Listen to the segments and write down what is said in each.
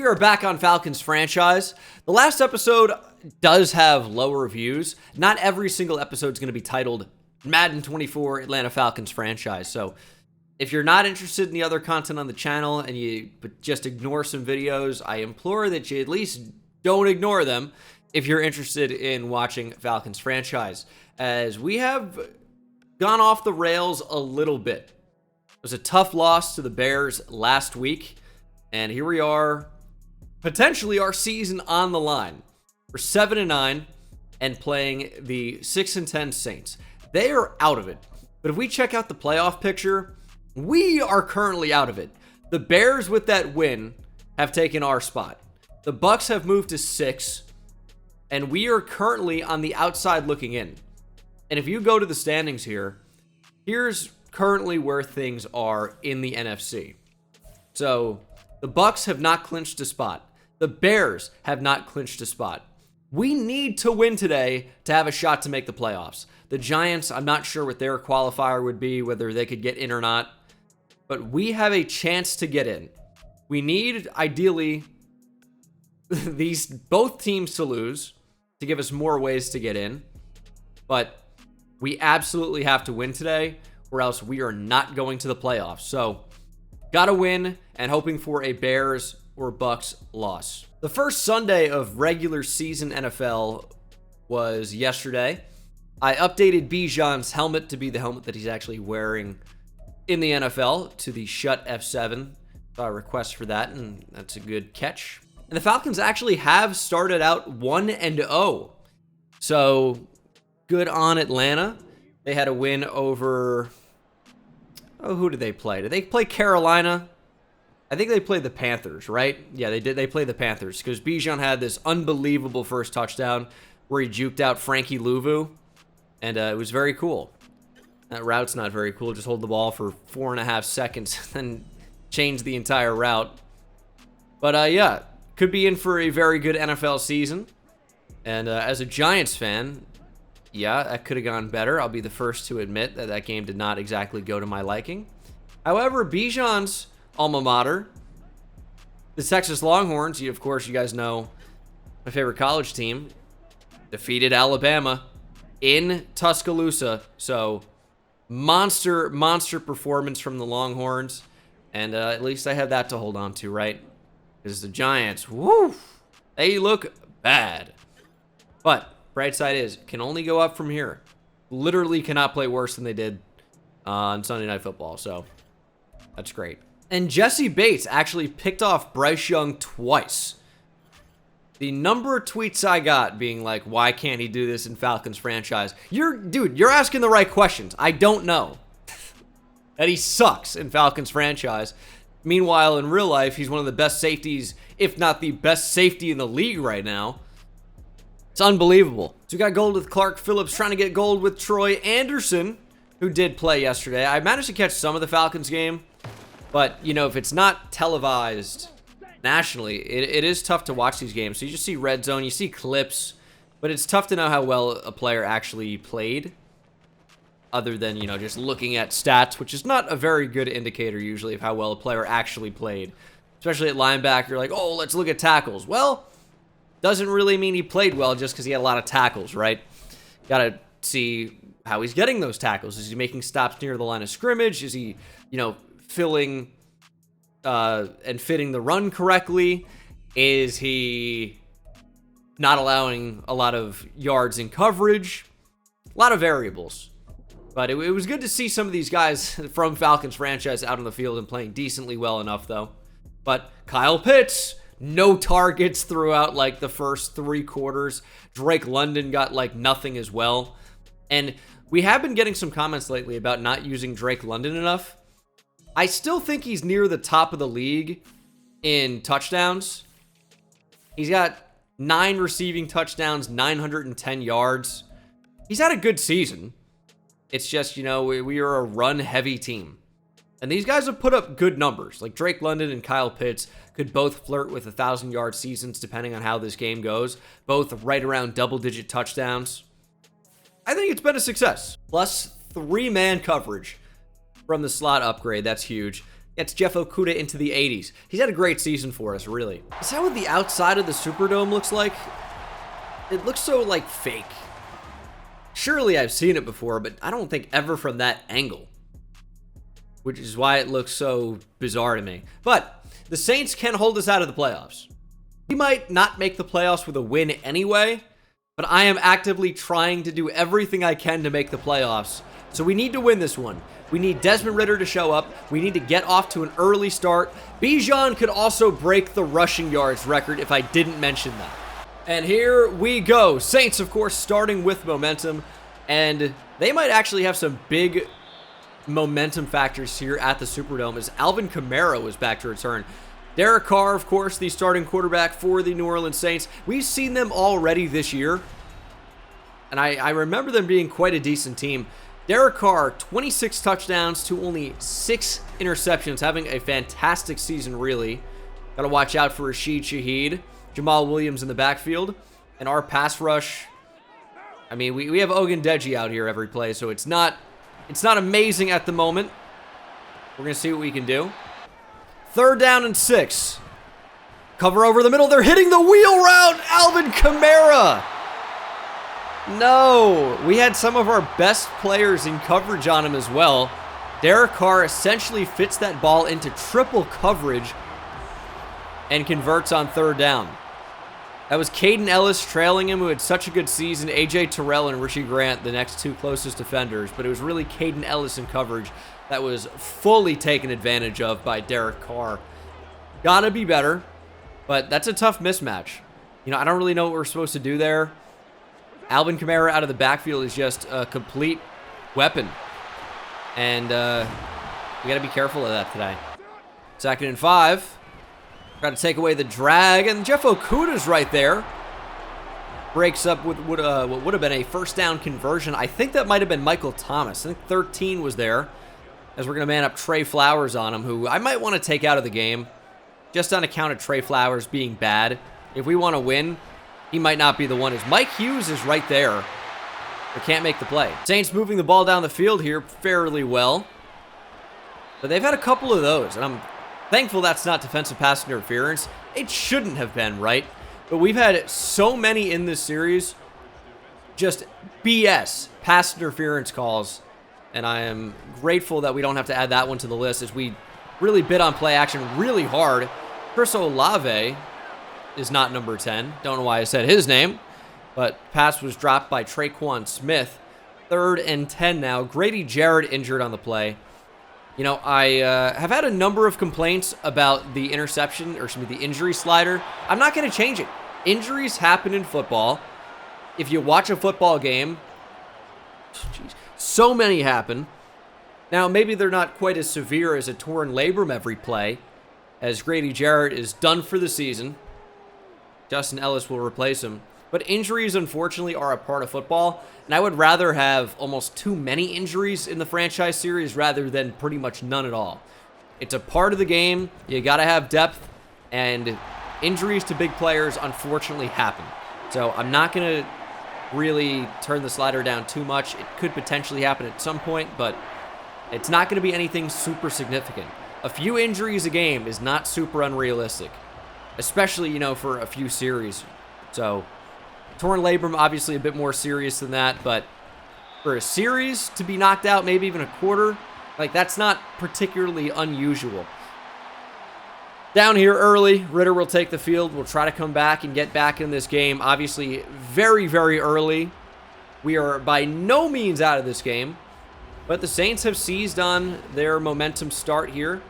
We are back on Falcons franchise. The last episode does have lower views. Not every single episode is going to be titled Madden 24 Atlanta Falcons franchise. So if you're not interested in the other content on the channel and you just ignore some videos, I implore that you at least don't ignore them if you're interested in watching Falcons franchise, as we have gone off the rails a little bit. It was a tough loss to the Bears last week, and here we are, potentially our season on the line. We're 7-9 and playing the 6-10 Saints. They are out of it. But if we check out the playoff picture, we are currently out of it. The Bears, with that win, have taken our spot. The Bucks have moved to 6, and we are currently on the outside looking in. And if you go to the standings here, here's currently where things are in the NFC. So the Bucks have not clinched a spot. The Bears have not clinched a spot. We need to win today to have a shot to make the playoffs. The Giants, I'm not sure what their qualifier would be, whether they could get in or not, but we have a chance to get in. We need, ideally, both teams to lose to give us more ways to get in, but we absolutely have to win today, or else we are not going to the playoffs. So, gotta win, and hoping for a Bears or Bucks loss. The first Sunday of regular season NFL was yesterday. I updated Bijan's helmet to be the helmet that he's actually wearing in the NFL to the Shut F7. Saw a request for that, and that's a good catch. And the Falcons actually have started out 1-0. So, good on Atlanta. They had a win over... Oh, who did they play? Did they play Carolina? I think they played the Panthers, right? Yeah, they did. They played the Panthers because Bijan had this unbelievable first touchdown where he juked out Frankie Louvu, and it was very cool. That route's not very cool. Just hold the ball for 4.5 seconds and change the entire route. But yeah, could be in for a very good NFL season. And as a Giants fan, yeah, that could have gone better. I'll be the first to admit that that game did not exactly go to my liking. However, Bijan's alma mater, the Texas Longhorns, of course, you guys know my favorite college team, defeated Alabama in Tuscaloosa. So, monster performance from the Longhorns. And at least I have that to hold on to, right? Because the Giants, woo, they look bad. But bright side is, can only go up from here. Literally cannot play worse than they did on Sunday Night Football. So, that's great. And Jesse Bates actually picked off Bryce Young twice. The number of tweets I got being like, why can't he do this in Falcons franchise? Dude, you're asking the right questions. I don't know that he sucks in Falcons franchise. Meanwhile, in real life, he's one of the best safeties, if not the best safety in the league right now. It's unbelievable. So we got gold with Clark Phillips, trying to get gold with Troy Anderson, who did play yesterday. I managed to catch some of the Falcons game. But, you know, if it's not televised nationally, it is tough to watch these games. So you just see red zone, you see clips, but it's tough to know how well a player actually played, other than, you know, just looking at stats, which is not a very good indicator usually of how well a player actually played. Especially at linebacker, you're like, oh, let's look at tackles. Well, doesn't really mean he played well just because he had a lot of tackles, right? Gotta see how he's getting those tackles. Is he making stops near the line of scrimmage? Is he, you know, filling and fitting the run correctly? Is he not allowing a lot of yards in coverage? A lot of variables. But it was good to see some of these guys from Falcons franchise out on the field and playing decently well enough, though. But Kyle Pitts, no targets throughout like the first 3 quarters. Drake London got like nothing as well. And we have been getting some comments lately about not using Drake London enough. I still think he's near the top of the league in touchdowns. He's got 9 receiving touchdowns, 910 yards. He's had a good season. It's just, you know, we are a run-heavy team. And these guys have put up good numbers. Like Drake London and Kyle Pitts could both flirt with 1,000-yard seasons depending on how this game goes. Both right around double-digit touchdowns. I think it's been a success. Plus 3-man coverage from the slot upgrade. That's huge. Gets Jeff Okudah into the 80s. He's had a great season for us, really. Is that what the outside of the Superdome looks like? It looks so, like, fake. Surely I've seen it before, but I don't think ever from that angle. Which is why it looks so bizarre to me. But the Saints can hold us out of the playoffs. We might not make the playoffs with a win anyway, but I am actively trying to do everything I can to make the playoffs. So we need to win this one. We need Desmond Ridder to show up. We need to get off to an early start. Bijan could also break the rushing yards record if I didn't mention that. And here we go. Saints, of course, starting with momentum. And they might actually have some big momentum factors here at the Superdome as Alvin Kamara is back to return. Derek Carr, of course, the starting quarterback for the New Orleans Saints. We've seen them already this year. And I remember them being quite a decent team. Derek Carr, 26 touchdowns to only 6 interceptions, having a fantastic season, really. Got to watch out for Rashid Shaheed, Jamal Williams in the backfield, and our pass rush. I mean, we have Ogundeji out here every play, so it's not amazing at the moment. We're going to see what we can do. 3rd down and 6. Cover over the middle. They're hitting the wheel route. Alvin Kamara. No, we had some of our best players in coverage on him as well. Derek Carr essentially fits that ball into triple coverage and converts on 3rd down. That was Caden Ellis trailing him, who had such a good season. A.J. Terrell and Richie Grant, the next 2 closest defenders. But it was really Caden Ellis in coverage that was fully taken advantage of by Derek Carr. Gotta be better, but that's a tough mismatch. You know, I don't really know what we're supposed to do there. Alvin Kamara out of the backfield is just a complete weapon. And we got to be careful of that today. 2nd and 5. Got to take away the drag. And Jeff Okudah's right there. Breaks up with what would have been a 1st down conversion. I think that might have been Michael Thomas. I think 13 was there. As we're going to man up Trey Flowers on him, who I might want to take out of the game. Just on account of Trey Flowers being bad. If we want to win, he might not be the one. As Mike Hughes is right there. But can't make the play. Saints moving the ball down the field here fairly well. But they've had a couple of those. And I'm thankful that's not defensive pass interference. It shouldn't have been, right? But we've had so many in this series. Just BS pass interference calls. And I am grateful that we don't have to add that one to the list as we really bid on play action really hard. Chris Olave is not number 10. Don't know why I said his name. But pass was dropped by Traquan Smith. 3rd and 10 now. Grady Jarrett injured on the play. You know, I have had a number of complaints about the interception, or excuse me, the injury slider. I'm not going to change it. Injuries happen in football. If you watch a football game, so many happen. Now, maybe they're not quite as severe as a torn labrum every play, as Grady Jarrett is done for the season. Justin Ellis will replace him. But injuries, unfortunately, are a part of football, and I would rather have almost too many injuries in the franchise series rather than pretty much none at all. It's a part of the game. You got to have depth, and injuries to big players, unfortunately, happen. So I'm not going to really turn the slider down too much. It could potentially happen at some point, but it's not going to be anything super significant. A few injuries a game is not super unrealistic, especially, you know, for a few series. So torn labrum, obviously a bit more serious than that, but for a series to be knocked out, maybe even a quarter, like, that's not particularly unusual. Down here early, Ridder will take the field. We'll try to come back and get back in this game. Obviously, very, very early. We are by no means out of this game, but the Saints have seized on their momentum start here,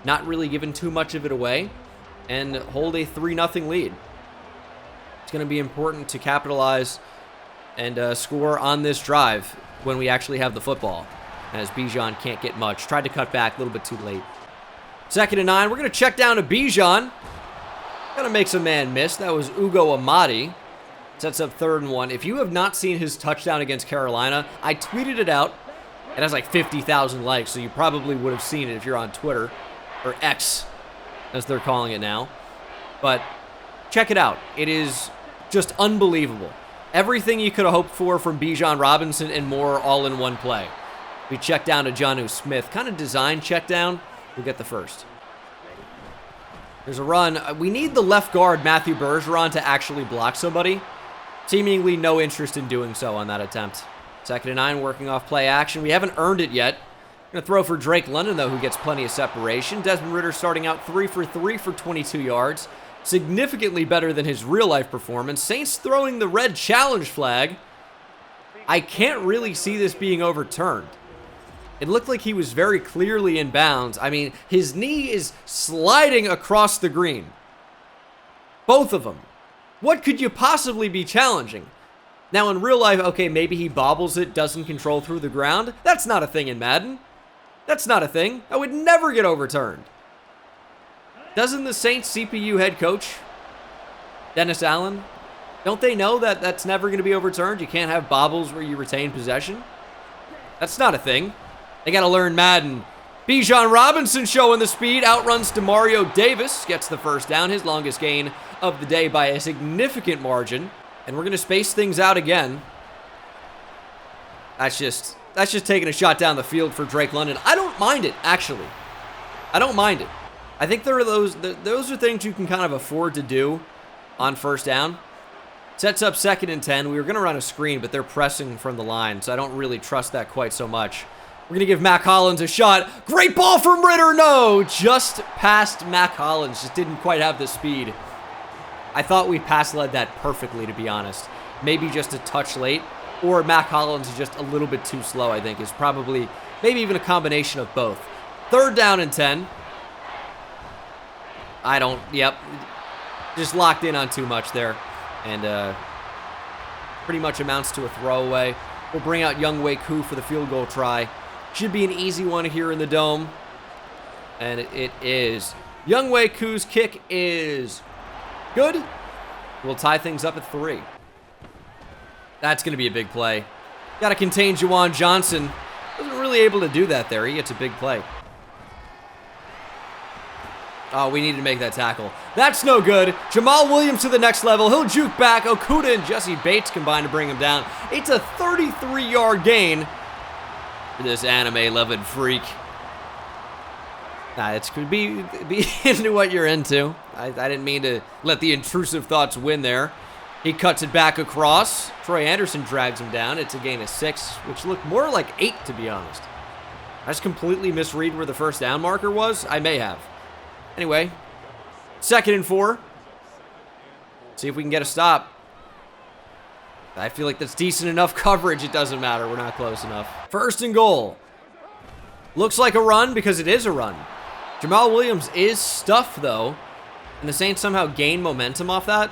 not really giving too much of it away, and hold a 3-0 lead. It's going to be important to capitalize and score on this drive when we actually have the football, as Bijan can't get much. Tried to cut back a little bit too late. 2nd and 9. We're going to check down to Bijan. Going to make some man miss. That was Ugo Amadi. Sets up 3rd and 1. If you have not seen his touchdown against Carolina, I tweeted it out. It has like 50,000 likes, so you probably would have seen it if you're on Twitter, or X, as they're calling it now. But check it out. It is just unbelievable. Everything you could have hoped for from Bijan Robinson and more all in one play. We check down to Jonnu Smith. Kind of design check down. will get the first. There's a run. We need the left guard, Matthew Bergeron, to actually block somebody. Seemingly no interest in doing so on that attempt. 2nd and 9, working off play action. We haven't earned it yet. Going to throw for Drake London, though, who gets plenty of separation. Desmond Ridder starting out 3 for 3 for 22 yards. Significantly better than his real-life performance. Saints throwing the red challenge flag. I can't really see this being overturned. It looked like he was very clearly in bounds. I mean, his knee is sliding across the green. Both of them. What could you possibly be challenging? Now, in real life, okay, maybe he bobbles it, doesn't control through the ground. That's not a thing in Madden. That's not a thing. That would never get overturned. Doesn't the Saints CPU head coach, Dennis Allen, don't they know that that's never going to be overturned? You can't have bobbles where you retain possession. That's not a thing. They got to learn Madden. Bijan Robinson showing the speed, outruns Demario Davis, gets the first down, his longest gain of the day by a significant margin. And we're going to space things out again. That's just taking a shot down the field for Drake London. I don't mind it, actually. I don't mind it. I think there are those are things you can kind of afford to do on first down. Sets up 2nd and 10. We were going to run a screen, but they're pressing from the line, so I don't really trust that quite so much. We're going to give Mac Hollins a shot. Great ball from Ridder. No, just past Mac Hollins. Just didn't quite have the speed. I thought we pass-led that perfectly, to be honest. Maybe just a touch late, or Mac Hollins is just a little bit too slow, I think, is probably, maybe even a combination of both. 3rd down and 10. Yep. Just locked in on too much there. And pretty much amounts to a throwaway. We'll bring out Younghoe Koo for the field goal try. Should be an easy one here in the dome. And it is. Younghoe Koo's kick is good. We'll tie things up at 3. That's going to be a big play. Got to contain Juwan Johnson. Wasn't really able to do that there. He gets a big play. Oh, we need to make that tackle. That's no good. Jamal Williams to the next level. He'll juke back. Okuda and Jesse Bates combine to bring him down. It's a 33-yard gain for this anime-loving freak. Nah, it could be into what you're into. I didn't mean to let the intrusive thoughts win there. He cuts it back across. Troy Anderson drags him down. It's a gain of 6, which looked more like 8, to be honest. I just completely misread where the first down marker was. I may have. Anyway, 2nd and 4. See if we can get a stop. I feel like that's decent enough coverage. It doesn't matter. We're not close enough. 1st and goal. Looks like a run because it is a run. Jamal Williams is stuffed, though. And the Saints somehow gain momentum off that.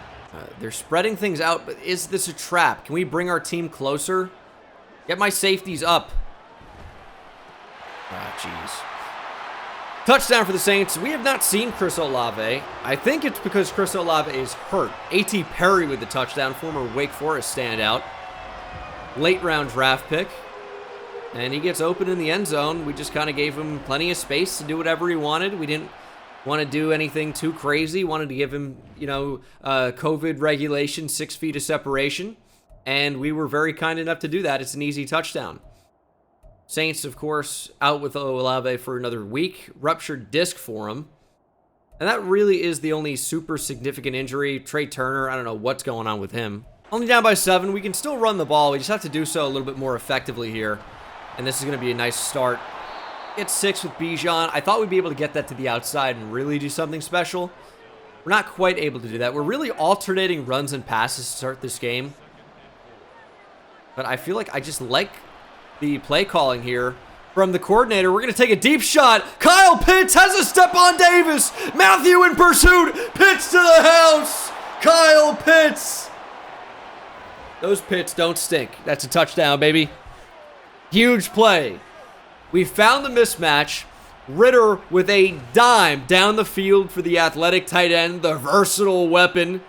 They're spreading things out, but is this a trap? Can we bring our team closer? Get my safeties up. Ah, jeez. Touchdown for the Saints. We have not seen Chris Olave. I think it's because Chris Olave is hurt. A.T. Perry with the touchdown, former Wake Forest standout. Late round draft pick. And he gets open in the end zone. We just kind of gave him plenty of space to do whatever he wanted. We didn't want to do anything too crazy. Wanted to give him, COVID regulation, 6 feet of separation. And we were very kind enough to do that. It's an easy touchdown. Saints, of course, out with Olave for another week. Ruptured disc for him. And that really is the only super significant injury. Trey Turner, I don't know what's going on with him. Only down by 7. We can still run the ball. We just have to do so a little bit more effectively here. And this is going to be a nice start. It's 6 with Bijan. I thought we'd be able to get that to the outside and really do something special. We're not quite able to do that. We're really alternating runs and passes to start this game. But I feel like I just like the play calling here from the coordinator. We're going to take a deep shot. Kyle Pitts has a step on Davis. Matthew in pursuit. Pitts to the house. Kyle Pitts. Those Pitts don't stink. That's a touchdown, baby. Huge play. We found the mismatch. Ridder with a dime down the field for the athletic tight end, the versatile weapon.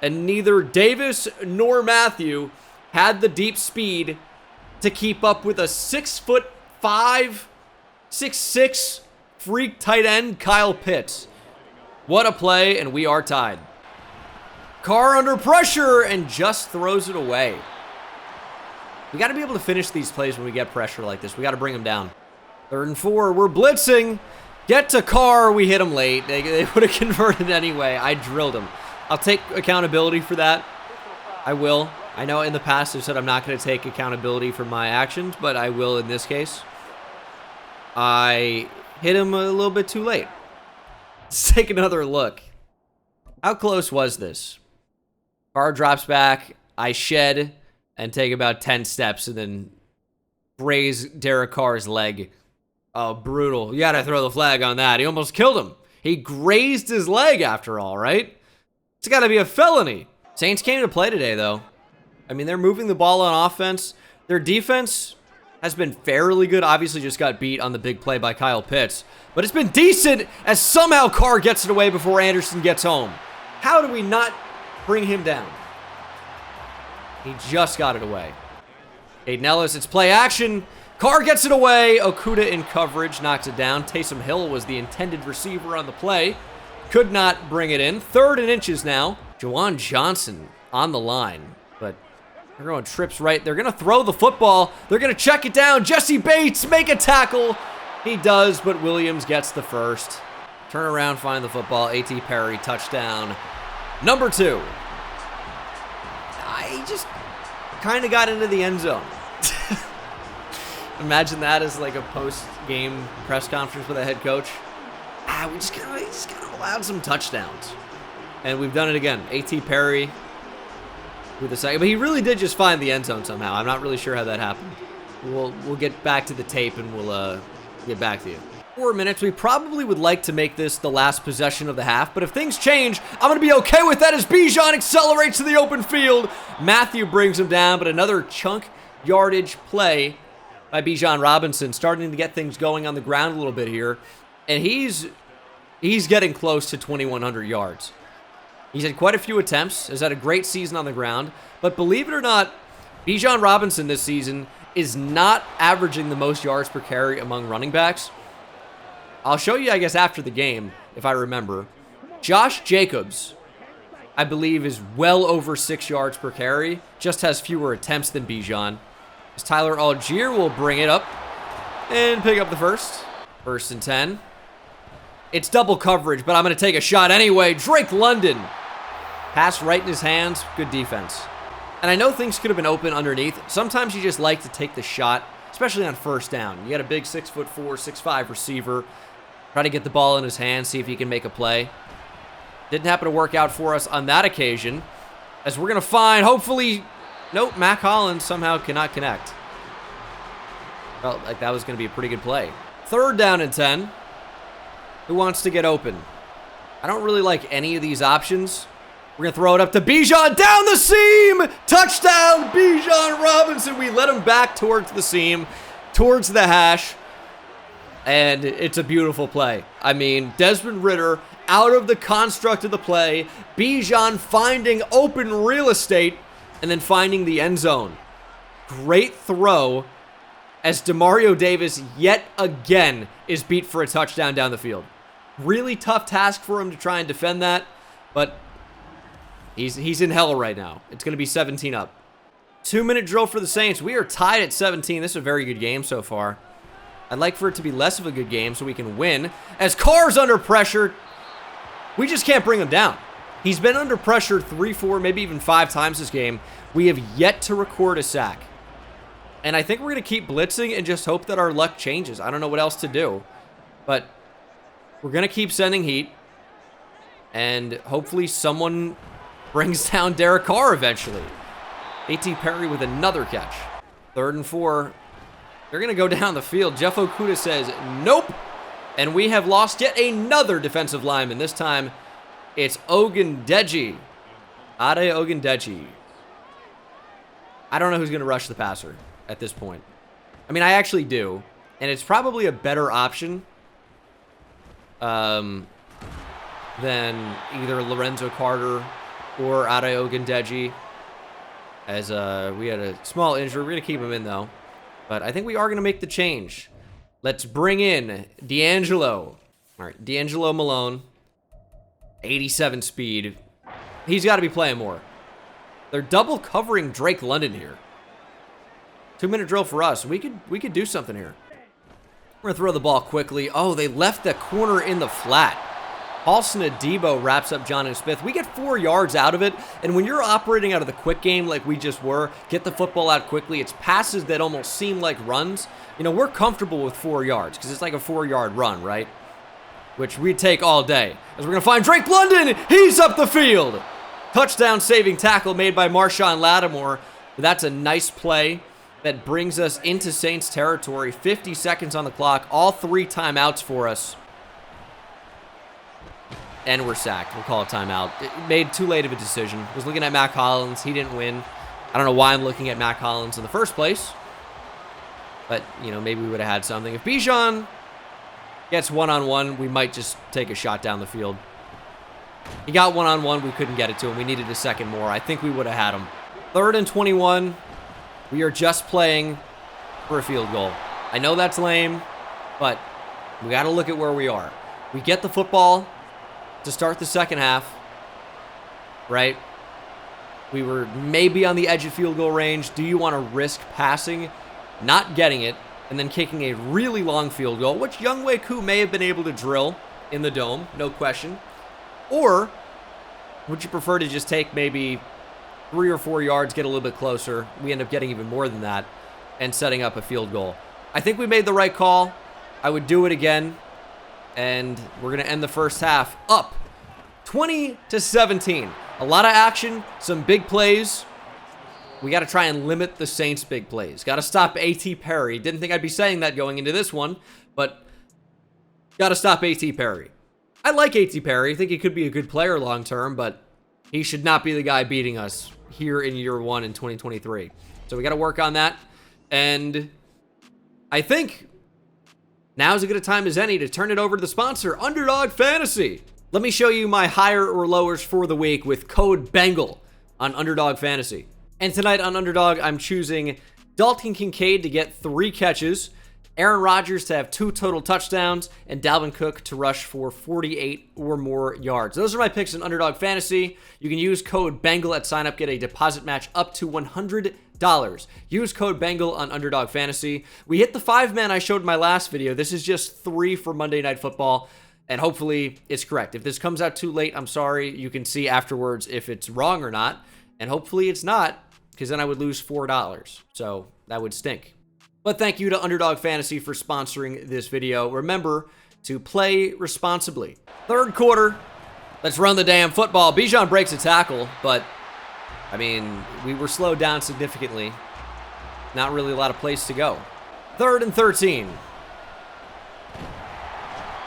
And neither Davis nor Matthew had the deep speed to keep up with a 6'5", 6'6" freak tight end, Kyle Pitts. What a play, and we are tied. Carr under pressure and just throws it away. We got to be able to finish these plays when we get pressure like this. We got to bring them down. 3rd and 4, we're blitzing. Get to Carr. We hit him late. They would have converted anyway. I drilled him. I'll take accountability for that. I will. I know in the past I've said I'm not going to take accountability for my actions, but I will in this case. I hit him a little bit too late. Let's take another look. How close was this? Carr drops back. I shed and take about 10 steps and then graze Derek Carr's leg. Oh, brutal. You got to throw the flag on that. He almost killed him. He grazed his leg after all, right? It's got to be a felony. Saints came to play today, though. I mean, they're moving the ball on offense. Their defense has been fairly good. Obviously just got beat on the big play by Kyle Pitts. But it's been decent as somehow Carr gets it away before Anderson gets home. How do we not bring him down? He just got it away. Aiden Ellis, it's play action. Carr gets it away. Okuda in coverage, knocks it down. Taysom Hill was the intended receiver on the play. Could not bring it in. 3rd and inches now. Juwan Johnson on the line. But everyone trips right. They're going to throw the football. They're going to check it down. Jesse Bates, make a tackle. He does, but Williams gets the first. Turn around, find the football. A.T. Perry, touchdown. Number 2. I just kind of got into the end zone. Imagine that as like a post-game press conference with a head coach. We just kind of allowed some touchdowns. And we've done it again. A.T. Perry with a second. But he really did just find the end zone somehow. I'm not really sure how that happened. We'll get back to the tape and we'll get back to you. 4 minutes. We probably would like to make this the last possession of the half, but if things change, I'm going to be okay with that as Bijan accelerates to the open field. Matthew brings him down, but another chunk yardage play by Bijan Robinson, starting to get things going on the ground a little bit here, and he's getting close to 2,100 yards. He's had quite a few attempts, has had a great season on the ground, but believe it or not, Bijan Robinson this season is not averaging the most yards per carry among running backs. I'll show you, I guess, after the game, if I remember. Josh Jacobs, I believe, is well over 6 yards per carry, just has fewer attempts than Bijan. As Tyler Algier will bring it up and pick up the first. 1st and 10. It's double coverage, but I'm going to take a shot anyway. Drake London. Pass right in his hands. Good defense. And I know things could have been open underneath. Sometimes you just like to take the shot, especially on 1st down. You got a big 6'4", 6'5" receiver. Try to get the ball in his hands, see if he can make a play. Didn't happen to work out for us on that occasion. As we're going to find, hopefully... Nope, Mac Hollins somehow cannot connect. Felt like that was going to be a pretty good play. 3rd down and 10. Who wants to get open? I don't really like any of these options. We're going to throw it up to Bijan down the seam. Touchdown, Bijan Robinson. We let him back towards the seam, towards the hash. And it's a beautiful play. I mean, Desmond Ridder out of the construct of the play. Bijan finding open real estate and then finding the end zone. Great throw as Demario Davis yet again is beat for a touchdown down the field. Really tough task for him to try and defend that, but he's in hell right now. It's going to be 17 up. 2-minute drill for the Saints. We are tied at 17. This is a very good game so far. I'd like for it to be less of a good game so we can win. As Carr's under pressure, we just can't bring him down. He's been under pressure 3, 4, maybe even 5 times this game. We have yet to record a sack. And I think we're going to keep blitzing and just hope that our luck changes. I don't know what else to do. But we're going to keep sending heat. And hopefully someone brings down Derek Carr eventually. A.T. Perry with another catch. 3rd and 4. They're going to go down the field. Jeff Okuda says, nope. And we have lost yet another defensive lineman. This time, it's Ogundeji. Ade Ogundeji. I don't know who's going to rush the passer at this point. I mean, I actually do. And it's probably a better option than either Lorenzo Carter or Ade Ogundeji. As we had a small injury. We're going to keep him in, though. But I think we are going to make the change. Let's bring in D'Angelo. All right, D'Angelo Malone. 87 speed. He's got to be playing more. They're double covering Drake London here. 2-minute drill for us. We could do something here. We're going to throw the ball quickly. Oh, they left the corner in the flat. Paulson Adebo wraps up John Smith. We get 4 yards out of it, and when you're operating out of the quick game like we just were, get the football out quickly, it's passes that almost seem like runs. You know, we're comfortable with 4 yards because it's like a 4-yard run, right? Which we take all day. As we're going to find Drake London. He's up the field. Touchdown saving tackle made by Marshawn Lattimore. That's a nice play that brings us into Saints territory. 50 seconds on the clock. All 3 timeouts for us. And we're sacked. We'll call a timeout. It made too late of a decision. Was looking at Mac Hollins. He didn't win. I don't know why I'm looking at Mac Hollins in the first place. But, you know, maybe we would have had something. If Bijan gets one-on-one, we might just take a shot down the field. He got one-on-one. We couldn't get it to him. We needed a second more. I think we would have had him. 3rd and 21. We are just playing for a field goal. I know that's lame, but we got to look at where we are. We get the football to start the second half, right? We were maybe on the edge of field goal range. Do you want to risk passing, not getting it, and then kicking a really long field goal, which Younghoe Koo may have been able to drill in the dome, no question? Or would you prefer to just take maybe 3 or 4 yards, get a little bit closer? We end up getting even more than that and setting up a field goal. I think we made the right call. I would do it again. And we're going to end the first half up 20-17. A lot of action, some big plays. We got to try and limit the Saints' big plays. Got to stop A.T. Perry. Didn't think I'd be saying that going into this one, but got to stop A.T. Perry. I like A.T. Perry. I think he could be a good player long term, but he should not be the guy beating us here in year 1 in 2023. So we got to work on that. And I think now's as good a time as any to turn it over to the sponsor, Underdog Fantasy. Let me show you my higher or lowers for the week with code BENGAL on Underdog Fantasy. And tonight on Underdog, I'm choosing Dalton Kincaid to get 3 catches, Aaron Rodgers to have 2 total touchdowns, and Dalvin Cook to rush for 48 or more yards. Those are my picks in Underdog Fantasy. You can use code BENGAL at sign up, get a deposit match up to $100. Use code BENGAL on Underdog Fantasy. We hit the 5-man I showed in my last video. This is just 3 for Monday Night Football, and hopefully it's correct. If this comes out too late, I'm sorry. You can see afterwards if it's wrong or not, and hopefully it's not, because then I would lose $4. So that would stink. But thank you to Underdog Fantasy for sponsoring this video. Remember to play responsibly. 3rd quarter. Let's run the damn football. Bijan breaks a tackle, but I mean, we were slowed down significantly. Not really a lot of place to go. 3rd and 13.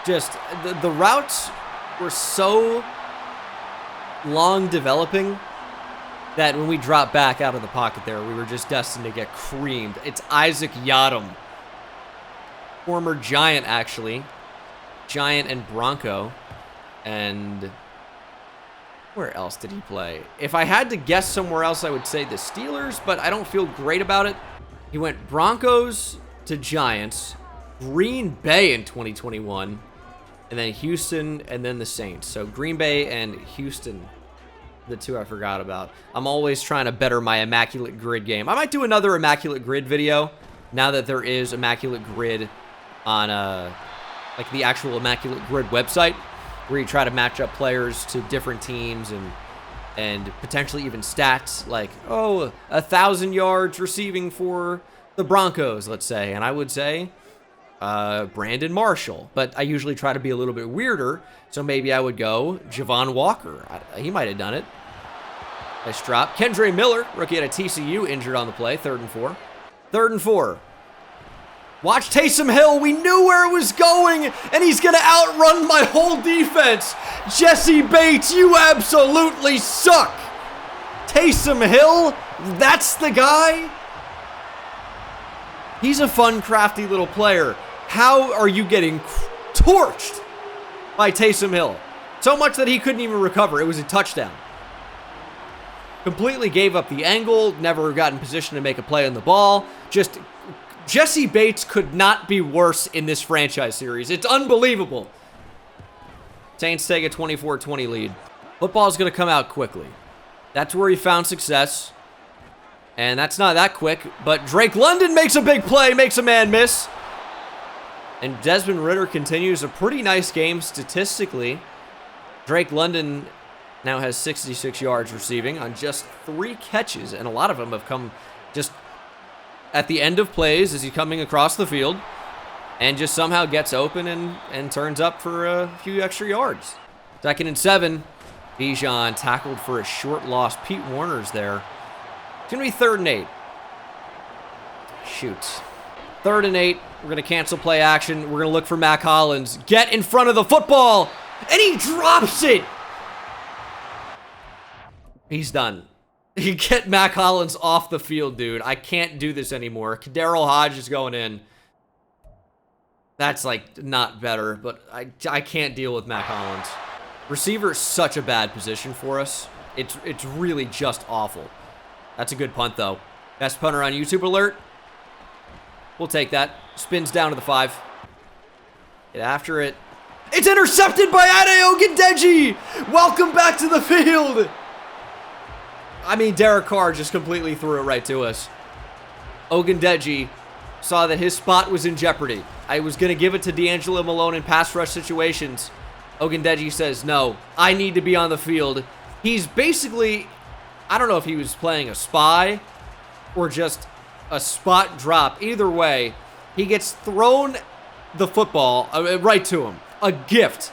Just, the routes were so long developing that when we dropped back out of the pocket there, we were just destined to get creamed. It's Isaac Yadam. Former Giant, actually. Giant and Bronco. And where else did he play? If I had to guess somewhere else, I would say the Steelers, but I don't feel great about it. He went Broncos to Giants, Green Bay in 2021, and then Houston, and then the Saints. So Green Bay and Houston, the 2 I forgot about. I'm always trying to better my Immaculate Grid game. I might do another Immaculate Grid video now that there is Immaculate Grid on like the actual Immaculate Grid website, where you try to match up players to different teams and potentially even stats like, oh, 1,000 yards receiving for the Broncos, let's say. And I would say Brandon Marshall. But I usually try to be a little bit weirder, so maybe I would go Javon Walker. He might have done it. Nice drop. Kendre Miller, rookie at a TCU, injured on the play. 3rd and 4. 3rd and 4. Watch Taysom Hill. We knew where it was going, and he's going to outrun my whole defense. Jesse Bates, you absolutely suck. Taysom Hill, that's the guy? He's a fun, crafty little player. How are you getting torched by Taysom Hill? So much that he couldn't even recover. It was a touchdown. Completely gave up the angle, never got in position to make a play on the ball. Just Jesse Bates could not be worse in this franchise series. It's unbelievable. Saints take a 24-20 lead. Football's going to come out quickly. That's where he found success. And that's not that quick, but Drake London makes a big play, makes a man miss. And Desmond Ridder continues a pretty nice game statistically. Drake London now has 66 yards receiving on just 3 catches, and a lot of them have come just at the end of plays as he's coming across the field and just somehow gets open and turns up for a few extra yards. 2nd and 7. Bijan tackled for a short loss. Pete Warner's there. It's going to be 3rd and 8. Shoot. 3rd and 8. We're going to cancel play action. We're going to look for Mac Hollins. Get in front of the football. And he drops it. He's done. You get Mac Hollins off the field, dude. I can't do this anymore. Daryl Hodge is going in. That's, like, not better, but I can't deal with Mac Hollins. Receiver is such a bad position for us. It's really just awful. That's a good punt, though. Best punter on YouTube alert. We'll take that. Spins down to the 5. Get after it. It's intercepted by Ade Ogundeji! Welcome back to the field! I mean, Derek Carr just completely threw it right to us. Ogundeji saw that his spot was in jeopardy. I was going to give it to D'Angelo Malone in pass rush situations. Ogundeji says, no, I need to be on the field. He's basically, I don't know if he was playing a spy or just a spot drop. Either way, he gets thrown the football right to him. A gift.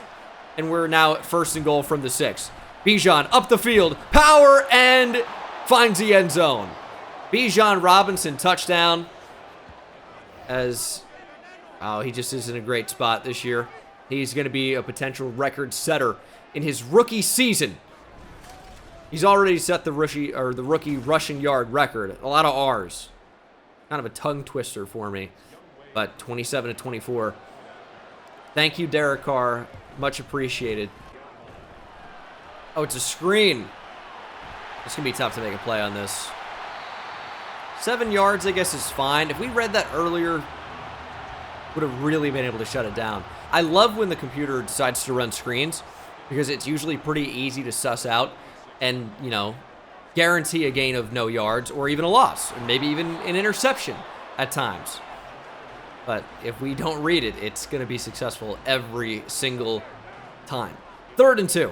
And we're now at 1st and goal from the 6. Bijan up the field. Power and finds the end zone. Bijan Robinson touchdown. He just isn't a great spot this year. He's going to be a potential record setter in his rookie season. He's already set the rookie rushing yard record. A lot of R's. Kind of a tongue twister for me. But 27-24. Thank you, Derek Carr. Much appreciated. Oh, it's a screen. It's going to be tough to make a play on this. 7 yards, I guess, is fine. If we read that earlier, would have really been able to shut it down. I love when the computer decides to run screens because it's usually pretty easy to suss out and, you know, guarantee a gain of no yards or even a loss, or maybe even an interception at times. But if we don't read it, it's going to be successful every single time. 3rd and 2.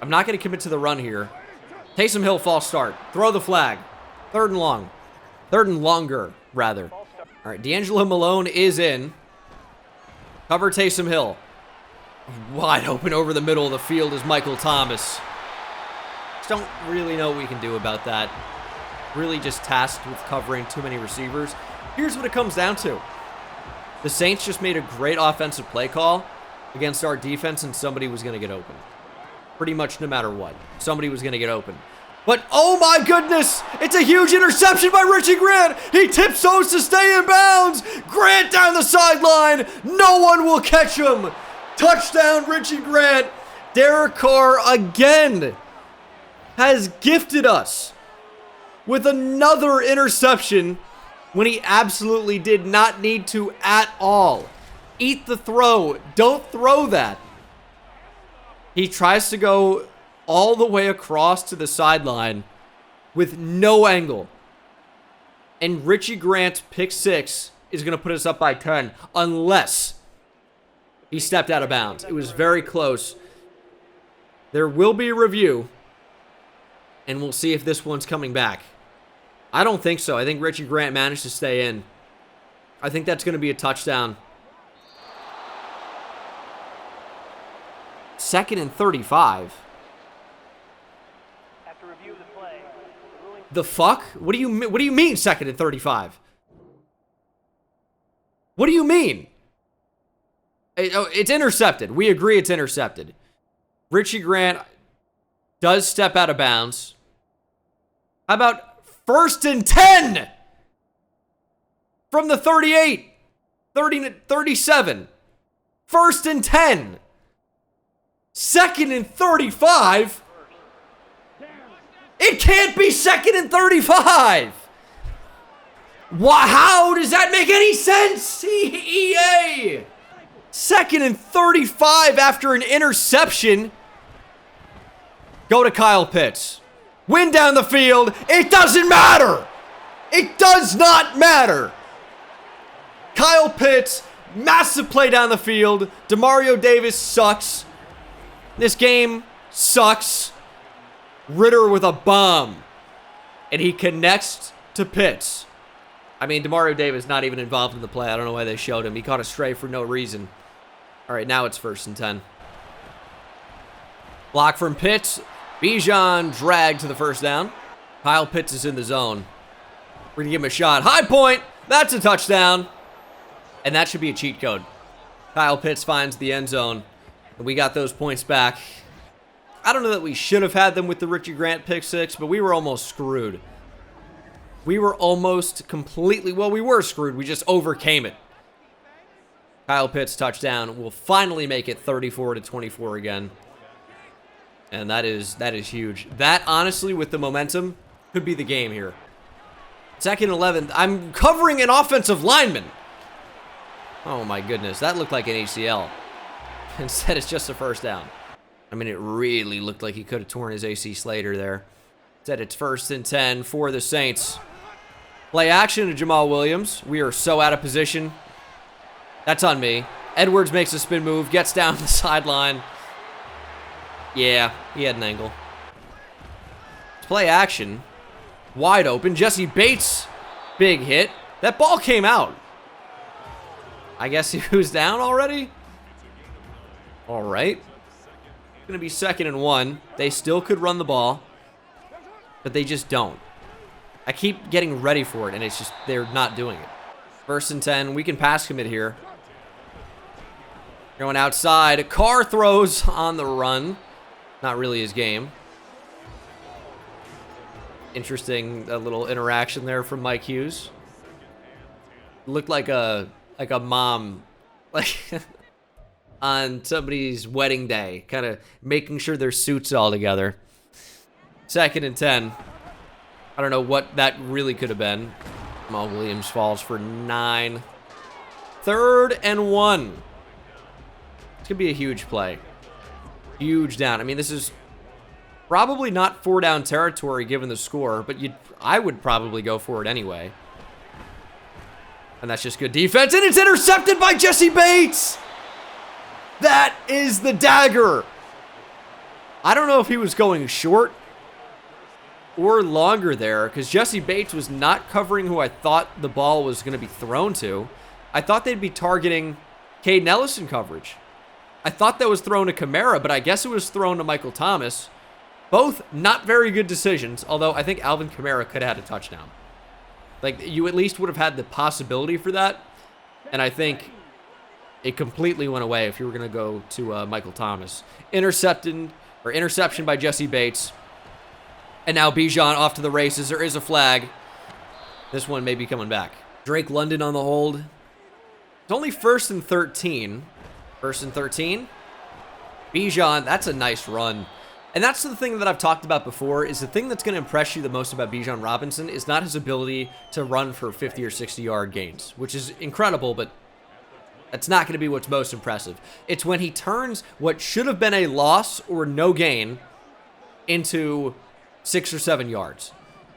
I'm not going to commit to the run here. Taysom Hill false start. Throw the flag. 3rd and long. 3rd and longer, rather. All right, D'Angelo Malone is in. Cover Taysom Hill. Wide open over the middle of the field is Michael Thomas. Just don't really know what we can do about that. Really just tasked with covering too many receivers. Here's what it comes down to. The Saints just made a great offensive play call against our defense, and somebody was going to get open. Pretty much no matter what. Somebody was going to get open. But, oh my goodness, it's a huge interception by Richie Grant. He tiptoes to stay in bounds. Grant down the sideline. No one will catch him. Touchdown, Richie Grant. Derek Carr again has gifted us with another interception when he absolutely did not need to at all. Eat the throw. Don't throw that. He tries to go all the way across to the sideline with no angle. And Richie Grant's pick 6 is going to put us up by 10 unless he stepped out of bounds. It was very close. There will be a review, and we'll see if this one's coming back. I don't think so. I think Richie Grant managed to stay in. I think that's going to be a touchdown. 2nd and 35. The fuck? What do you mean 2nd and 35? What do you mean? It's intercepted. We agree it's intercepted. Richie Grant does step out of bounds. How about 1st and 10 from the 38, 37. 1st and 10. 2nd and 35. It can't be 2nd and 35. How does that make any sense? EA. 2nd and 35 after an interception. Go to Kyle Pitts. Win down the field. It doesn't matter. It does not matter. Kyle Pitts Massive play down the field. Demario Davis sucks. This game sucks. Ritter with a bomb. And he connects to Pitts. I mean, Demario Davis not even involved in the play. I don't know why they showed him. He caught a stray for no reason. All right, now it's 1st and 10. Block from Pitts. Bijan dragged to the first down. Kyle Pitts is in the zone. We're going to give him a shot. High point. That's a touchdown. And that should be a cheat code. Kyle Pitts finds the end zone. And we got those points back. I don't know that we should have had them with the Richie Grant pick 6, but we were almost screwed. We were almost completely, well, we were screwed. We just overcame it. Kyle Pitts touchdown. We'll finally make it 34-24 again. And that is huge. That, honestly, with the momentum, could be the game here. 2nd and 11. I'm covering an offensive lineman. Oh, my goodness. That looked like an ACL. Instead, it's just a first down. I mean, it really looked like he could have torn his AC Slater there. Instead, it's 1st and 10 for the Saints. Play action to Jamal Williams. We are so out of position. That's on me. Edwards makes a spin move, gets down the sideline. Yeah, he had an angle. Play action. Wide open. Jesse Bates. Big hit. That ball came out. I guess he was down already? All right. Going to be 2nd and 1. They still could run the ball, but they just don't. I keep getting ready for it, and it's just they're not doing it. 1st and 10. We can pass commit here. Going outside. Carr throws on the run. Not really his game. Interesting little interaction there from Mike Hughes. Looked like a mom, like on somebody's wedding day, kind of making sure their suits all together. 2nd and 10. I don't know what that really could have been. Jamal Williams falls for 9. 3rd and 1. It's gonna be a huge play. Huge down. I mean, this is probably not 4-down territory given the score, but I would probably go for it anyway. And that's just good defense, and it's intercepted by Jesse Bates! That is the dagger! I don't know if he was going short or longer there, because Jesse Bates was not covering who I thought the ball was going to be thrown to. I thought they'd be targeting Caden Ellison coverage. I thought that was thrown to Kamara, but I guess it was thrown to Michael Thomas. Both not very good decisions, although I think Alvin Kamara could have had a touchdown. Like, you at least would have had the possibility for that, and I think it completely went away if you were going to go to Michael Thomas. Interception by Jesse Bates. And now Bijan off to the races. There is a flag. This one may be coming back. Drake London on the hold. It's only 1st and 13. 1st and 13. Bijan, that's a nice run. And that's the thing that I've talked about before, is the thing that's going to impress you the most about Bijan Robinson is not his ability to run for 50 or 60-yard gains, which is incredible, but that's not going to be what's most impressive. It's when he turns what should have been a loss or no gain into 6 or 7 yards.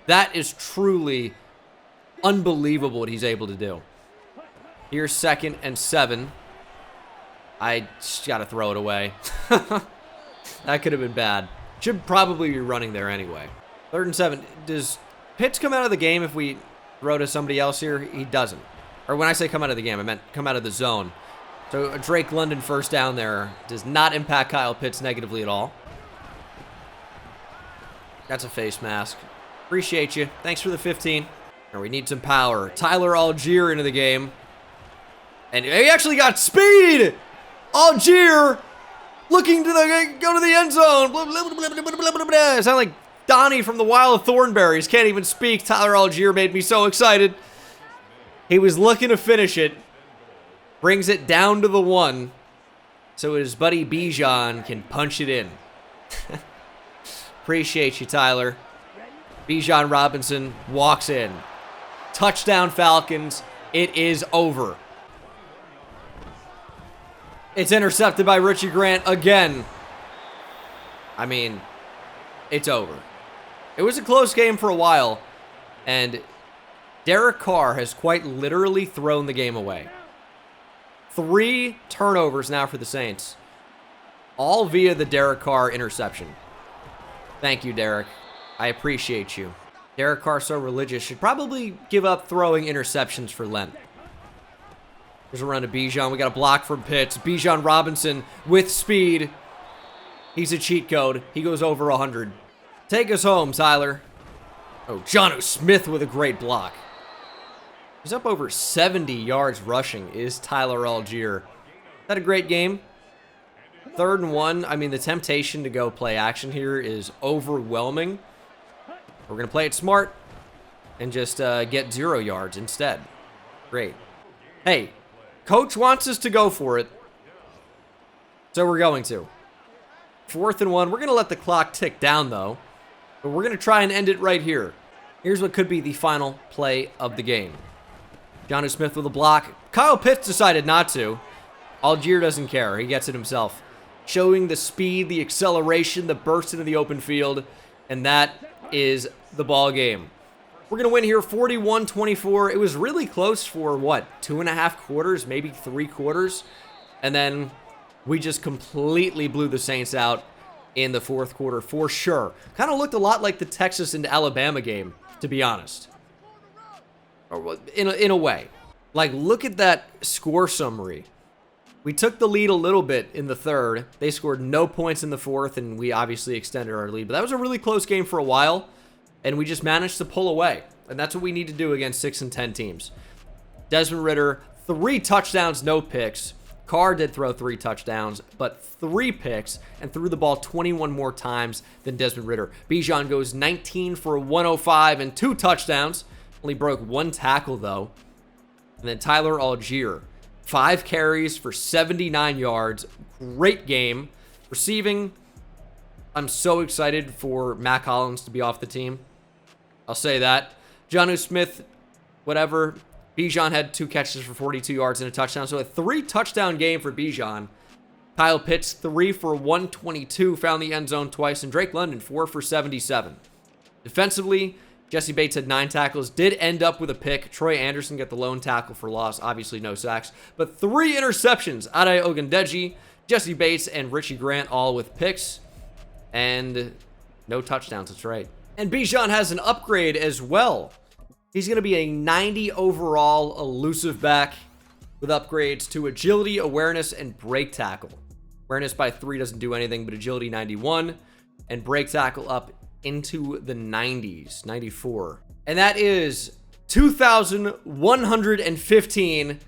That is truly unbelievable what he's able to do. Here's 2nd and 7. I just got to throw it away. That could have been bad. Should probably be running there anyway. 3rd and 7. Does Pitts come out of the game if we throw to somebody else here? He doesn't. Or when I say come out of the game, I meant come out of the zone. So a Drake London first down there does not impact Kyle Pitts negatively at all. That's a face mask. Appreciate you. Thanks for the 15. Now we need some power. Tyler Algier into the game. And he actually got speed! Algier looking to go to the end zone. Blah, blah, blah, blah, blah, blah, blah. It sound like Donnie from the Wild Thornberries. Can't even speak. Tyler Algier made me so excited. He was looking to finish it. Brings it down to the 1. So his buddy Bijan can punch it in. Appreciate you, Tyler. Bijan Robinson walks in. Touchdown Falcons. It is over. It's intercepted by Richie Grant again. I mean, it's over. It was a close game for a while, and Derek Carr has quite literally thrown the game away. 3 turnovers now for the Saints. All via the Derek Carr interception. Thank you, Derek. I appreciate you. Derek Carr, so religious, should probably give up throwing interceptions for Lent. There's a run to Bijan. We got a block from Pitts. Bijan Robinson with speed. He's a cheat code. He goes over 100. Take us home, Tyler. Oh, Jonnu Smith with a great block. He's up over 70 yards rushing, is Tyler Algier. Is that a great game? 3rd and 1. I mean, the temptation to go play action here is overwhelming. We're going to play it smart and just get 0 yards instead. Great. Hey, coach wants us to go for it, so we're going to. 4th and 1. We're going to let the clock tick down, though, but we're going to try and end it right here. Here's what could be the final play of the game. Jonnu Smith with a block. Kyle Pitts decided not to. Algier doesn't care. He gets it himself. Showing the speed, the acceleration, the burst into the open field, and that is the ball game. We're going to win here 41-24. It was really close for, what, 2.5 quarters, maybe 3 quarters, and then we just completely blew the Saints out in the 4th quarter for sure. Kind of looked a lot like the Texas and Alabama game, to be honest. Or in a way. Like, look at that score summary. We took the lead a little bit in the 3rd. They scored no points in the 4th, and we obviously extended our lead. But that was a really close game for a while, and we just managed to pull away. And that's what we need to do against 6 and 10 teams. Desmond Ridder, 3 touchdowns, no picks. Carr did throw 3 touchdowns, but 3 picks, and threw the ball 21 more times than Desmond Ridder. Bijan goes 19 for 105 and 2 touchdowns. Only broke 1 tackle, though. And then Tyler Algier, 5 carries for 79 yards. Great game. Receiving, I'm so excited for Mac Hollins to be off the team. I'll say that. Jonnu Smith, whatever. Bijan had 2 catches for 42 yards and a touchdown. So a 3-touchdown game for Bijan. Kyle Pitts, 3 for 122, found the end zone twice. And Drake London, 4 for 77. Defensively, Jesse Bates had 9 tackles, did end up with a pick. Troy Anderson got the lone tackle for loss, obviously no sacks. But 3 interceptions. Ade Ogundeji, Jesse Bates, and Richie Grant all with picks. And no touchdowns, that's right. And Bijan has an upgrade as well. He's going to be a 90 overall elusive back with upgrades to agility, awareness, and break tackle. Awareness by 3 doesn't do anything, but agility 91, and break tackle up into the 90s, 94. And that is 2,115,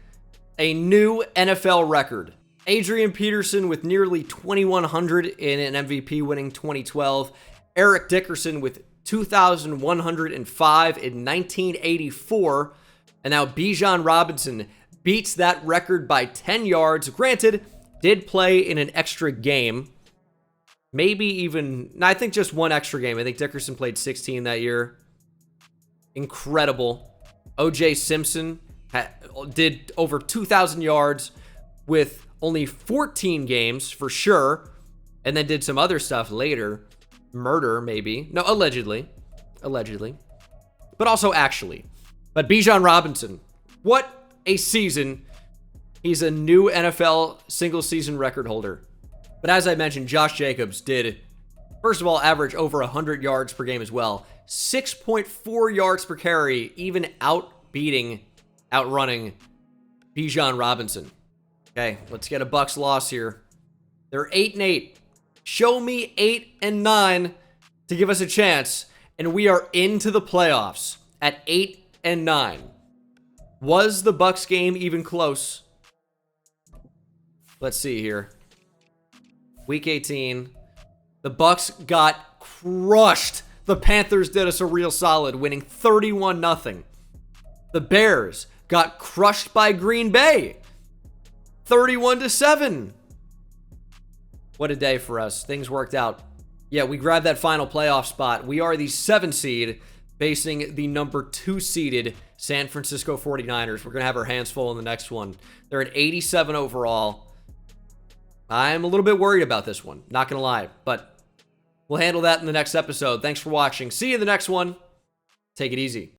a new NFL record. Adrian Peterson with nearly 2,100 in an MVP winning 2012. Eric Dickerson with 2,105 in 1984. And now Bijan Robinson beats that record by 10 yards. Granted, did play in an extra game. Maybe even, I think just 1 extra game. I think Dickerson played 16 that year. Incredible. O.J. Simpson did over 2,000 yards with only 14 games for sure. And then did some other stuff later. Murder, maybe. No, allegedly. Allegedly. But also actually. But Bijan Robinson, what a season. He's a new NFL single-season record holder. But as I mentioned, Josh Jacobs did, first of all, average over 100 yards per game as well. 6.4 yards per carry, even outrunning Bijan Robinson. Okay, let's get a Bucs loss here. They're 8-8. Show me 8-9 to give us a chance, and we are into the playoffs at 8-9. Was the Bucs game even close? Let's see here. Week 18, the Bucs got crushed. The Panthers did us a real solid, winning 31-0. The Bears got crushed by Green Bay, 31-7. What a day for us. Things worked out. Yeah, we grabbed that final playoff spot. We are the 7th seed, facing the number 2 seeded San Francisco 49ers. We're going to have our hands full in the next one. They're at 87 overall. I'm a little bit worried about this one, not going to lie, but we'll handle that in the next episode. Thanks for watching. See you in the next one. Take it easy.